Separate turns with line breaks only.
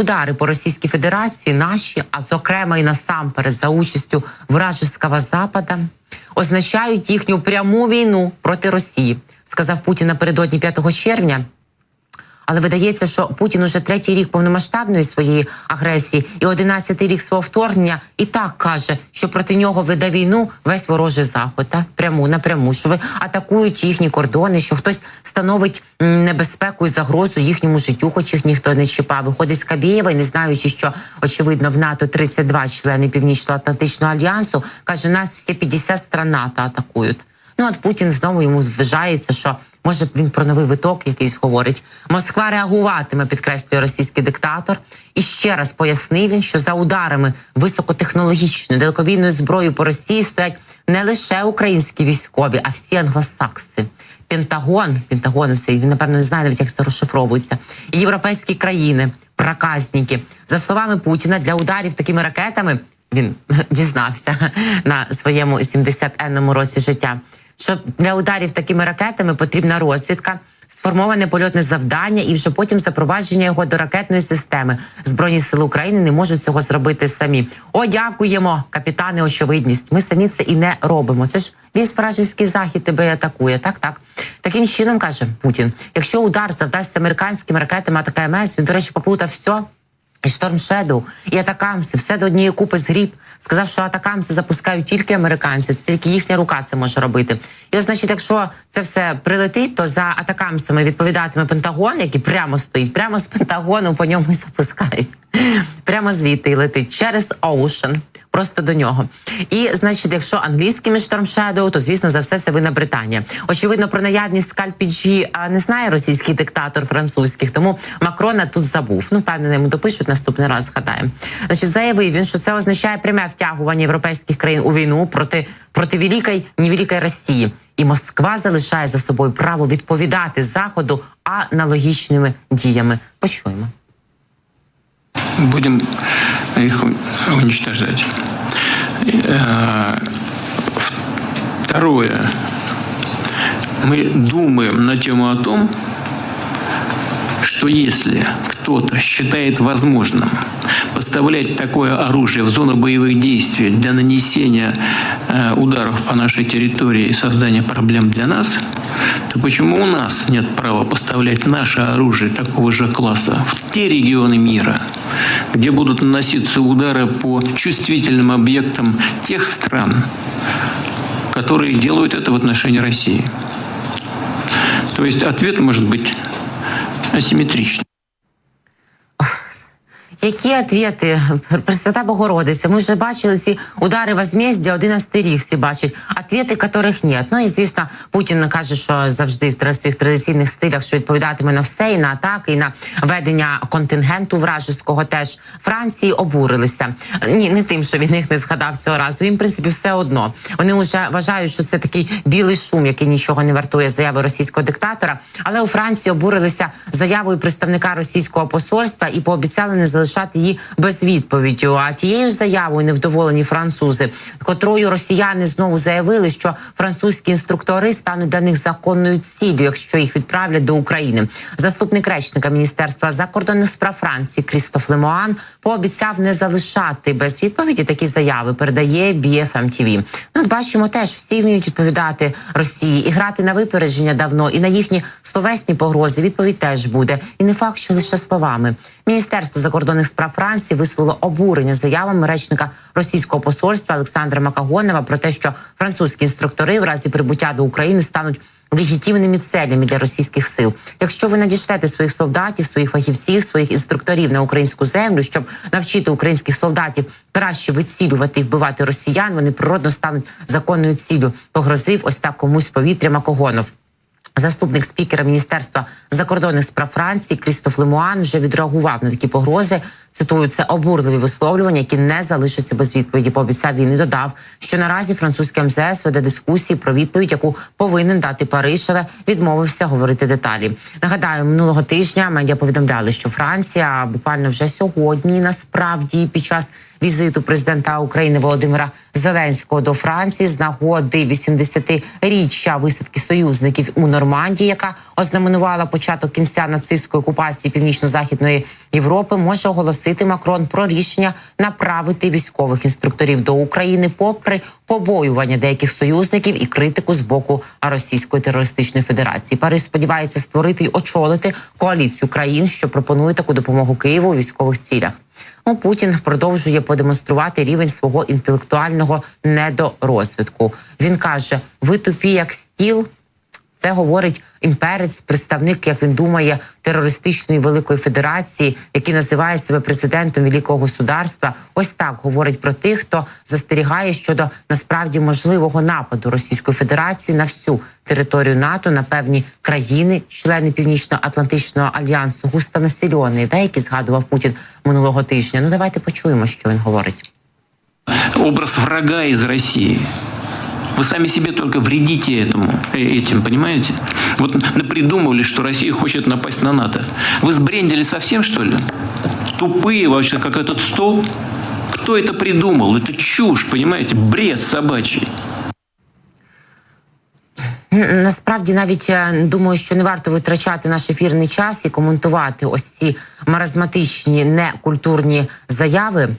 Удари по Російській Федерації наші, а зокрема і насамперед за участю вражеского Запада, означають їхню пряму війну проти Росії, сказав Путін напередодні 5 червня. Але видається, що Путін уже 3-й рік повномасштабної своєї агресії і 11-й рік свого вторгнення і так каже, що проти нього веде війну весь ворожий Захід, напряму, що ви атакують їхні кордони, що хтось становить небезпеку і загрозу їхньому життю, хоч їх ніхто не чіпав. Виходить з Кабєєва, не знаючи, що, очевидно, в НАТО 32 члени Північно-Атлантичного альянсу, каже, нас всі 50 стран НАТО атакують. Ну, от Путін знову йому вважається, що, може, він про новий виток якийсь говорить. Москва реагуватиме, підкреслює російський диктатор. І ще раз пояснив він, що за ударами високотехнологічної далекобійної зброї по Росії стоять не лише українські військові, а всі англосакси. Пентагон, це, він, напевно, не знає навіть, як це розшифровується. І європейські країни, проказники. За словами Путіна, для ударів такими ракетами, він дізнався на своєму 70-енному році життя, що для ударів такими ракетами потрібна розвідка, сформоване польотне завдання і вже потім запровадження його до ракетної системи. Збройні сили України не можуть цього зробити самі. О, дякуємо, капітане, очевидність. Ми самі це і не робимо. Це ж весь вражеський Захід тебе атакує. Так. Таким чином, каже Путін, якщо удар завдасться американськими ракетами АТАКМС, він, до речі, поплутав все, і Шторм Шедоу, і Атакамси, все до однієї купи згріб. Сказав, що Атакамси запускають тільки американці, тільки їхня рука це може робити. І, значить, якщо це все прилетить, то за Атакамсами відповідатиме Пентагон, який прямо стоїть, прямо з Пентагону по ньому і запускають. Прямо звідти і летить, через Ocean, просто до нього. І, значить, якщо англійськими Шторм Шедоу, то, звісно, за все це винна Британія. Очевидно, про наявність скальп-PG не знає російський диктатор французьких, тому Макрона тут забув. Ну, впевнено, йому допишуть, наступний раз згадаємо. Значить, заявив він, що це означає пряме втягування європейських країн у війну проти великої, невеликої Росії. І Москва залишає за собою право відповідати Заходу аналогічними діями. Почуємо.
Будем их уничтожать. Второе. Мы думаем на тему о том, что если кто-то считает возможным поставлять такое оружие в зону боевых действий для нанесения ударов по нашей территории и создания проблем для нас, то почему у нас нет права поставлять наше оружие такого же класса в те регионы мира, где будут наноситься удары по чувствительным объектам тех стран, которые делают это в отношении России? То есть ответ может быть асимметричный.
Які відповіді? Пресвята Богородиця. Ми вже бачили ці удари возмездя, 11-й рік всі бачать. Відповіді, яких нет. Ну і, звісно, Путін каже, що завжди в своїх традиційних стилях, що відповідатиме на все, і на атаки, і на ведення контингенту вражеського теж. Франції обурилися. Ні, не тим, що він їх не згадав цього разу. Їм, в принципі, все одно. Вони вже вважають, що це такий білий шум, який нічого не вартує заяви російського диктатора. Але у Франції обурилися заявою представника російського посольства і пообіцяли не залишати її без відповіді. А тією заявою невдоволені французи, котрою росіяни знову заявили, що французькі інструктори стануть для них законною ціллю, якщо їх відправлять до України. Заступник речника Міністерства закордонних справ Франції Крістоф Лемоан пообіцяв не залишати без відповіді такі заяви, передає BFM TV. Ну, бачимо теж, всі вміють відповідати Росії і грати на випередження давно, і на їхні словесні погрози відповідь теж буде. І не факт, що лише словами. Міністерство закордонних справ Франції висловило обурення заявами речника російського посольства Олександра Макагонова про те, що французькі інструктори в разі прибуття до України стануть легітимними целями для російських сил. Якщо ви надішлете своїх солдатів, своїх фахівців, своїх інструкторів на українську землю, щоб навчити українських солдатів краще вицілювати і вбивати росіян, вони природно стануть законною ціллю, погрозив ось так комусь повітря Макагонов. Заступник спікера Міністерства закордонних справ Франції Крістоф Лемоан вже відреагував на такі погрози. цитую, це обурливі висловлювання, які не залишаться без відповіді. Пообіцяв він і додав, що наразі французьке МЗС веде дискусії про відповідь, яку повинен дати Париж, але відмовився говорити деталі. Нагадаю, минулого тижня медіа повідомляли, що Франція буквально вже сьогодні, насправді, під час візиту президента України Володимира Зеленського до Франції з нагоди 80-річчя висадки союзників у Нормандії, яка ознаменувала початок кінця нацистської окупації Північно-Західної Європи, може оголосити Макрон про рішення направити військових інструкторів до України попри побоювання деяких союзників і критику з боку Російської терористичної федерації. Париж сподівається створити й очолити коаліцію країн, що пропонує таку допомогу Києву у військових цілях. Путін продовжує продемонструвати рівень свого інтелектуального недорозвитку. Він каже: ви тупі як стіл. Це говорить імперець, представник, як він думає, терористичної Великої Федерації, який називає себе президентом великого государства. Ось так говорить про тих, хто застерігає щодо насправді можливого нападу Російської Федерації на всю територію НАТО, на певні країни, члени Північно-Атлантичного альянсу, густонаселені, які згадував Путін минулого тижня. Давайте почуємо, що він говорить.
Образ врага из России. Вы сами себе только вредите этим, понимаете? Вот напридумывали, что Россия хочет напасть на НАТО. Вы сбрендили совсем, что ли? Тупые вообще, как этот стол? Кто это придумал? Это чушь, понимаете? Бред собачий.
Насправді, навіть думаю, що не варто витрачати наш ефірний час і коментувати ось ці маразматичні, некультурні заяви